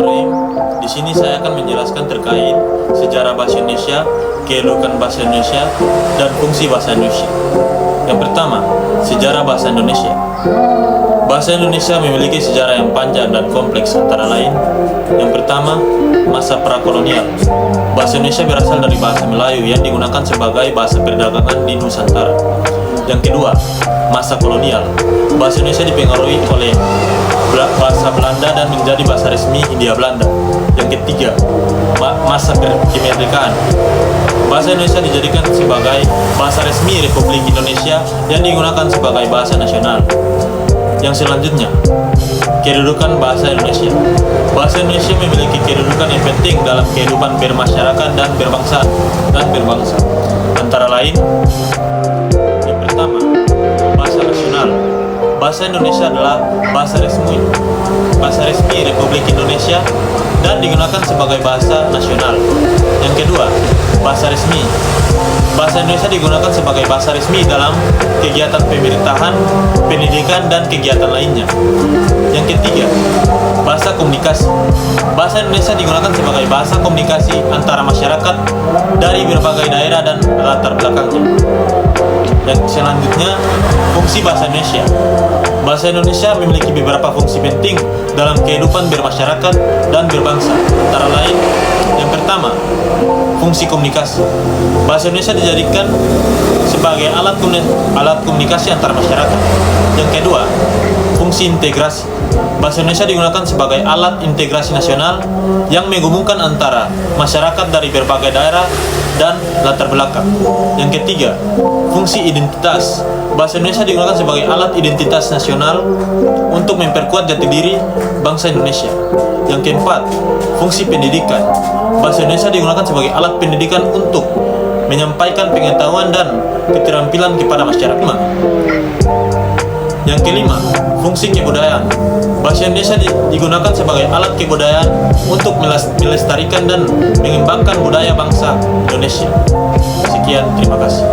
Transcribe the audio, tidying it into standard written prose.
Bismillahirrahmanirrahim. Di sini saya akan menjelaskan terkait sejarah bahasa Indonesia, kedudukan bahasa Indonesia, dan fungsi bahasa Indonesia. Yang pertama, sejarah bahasa Indonesia. Bahasa Indonesia memiliki sejarah yang panjang dan kompleks, antara lain: yang pertama, masa prakolonial. Bahasa Indonesia berasal dari bahasa Melayu yang digunakan sebagai bahasa perdagangan di Nusantara. Yang kedua, masa kolonial. Bahasa Indonesia dipengaruhi oleh bahasa Belanda dan menjadi bahasa resmi Hindia Belanda. Yang ketiga, masa kemerdekaan. Bahasa Indonesia dijadikan sebagai bahasa resmi Republik Indonesia yang digunakan sebagai bahasa nasional. Yang selanjutnya, kedudukan bahasa Indonesia. Bahasa Indonesia memiliki kedudukan yang penting dalam kehidupan bermasyarakat dan berbangsa. Antara lain, yang pertama, bahasa nasional. Bahasa Indonesia adalah bahasa resmi Republik Indonesia dan digunakan sebagai bahasa nasional. Yang kedua, bahasa resmi. Bahasa Indonesia digunakan sebagai bahasa resmi dalam kegiatan pemerintahan, pendidikan, dan kegiatan lainnya. Yang ketiga, bahasa komunikasi. Bahasa Indonesia digunakan sebagai bahasa komunikasi antara masyarakat dari berbagai daerah dan latar belakangnya. Yang selanjutnya, fungsi bahasa Indonesia. Bahasa Indonesia memiliki beberapa fungsi penting dalam kehidupan bermasyarakat dan berbangsa. Antara lain, yang pertama, fungsi komunikasi. Bahasa Indonesia dijadikan sebagai alat komunikasi antar masyarakat. Yang kedua, fungsi integrasi. Bahasa Indonesia digunakan sebagai alat integrasi nasional yang menghubungkan antara masyarakat dari berbagai daerah dan latar belakang. Yang ketiga, fungsi identitas. Bahasa Indonesia digunakan sebagai alat identitas nasional untuk memperkuat jati diri bangsa Indonesia. Yang keempat, fungsi pendidikan. Bahasa Indonesia digunakan sebagai alat pendidikan untuk menyampaikan pengetahuan dan keterampilan kepada masyarakat. Yang kelima, fungsi kebudayaan. Bahasa Indonesia digunakan sebagai alat kebudayaan untuk melestarikan dan mengembangkan budaya bangsa Indonesia. Sekian, terima kasih.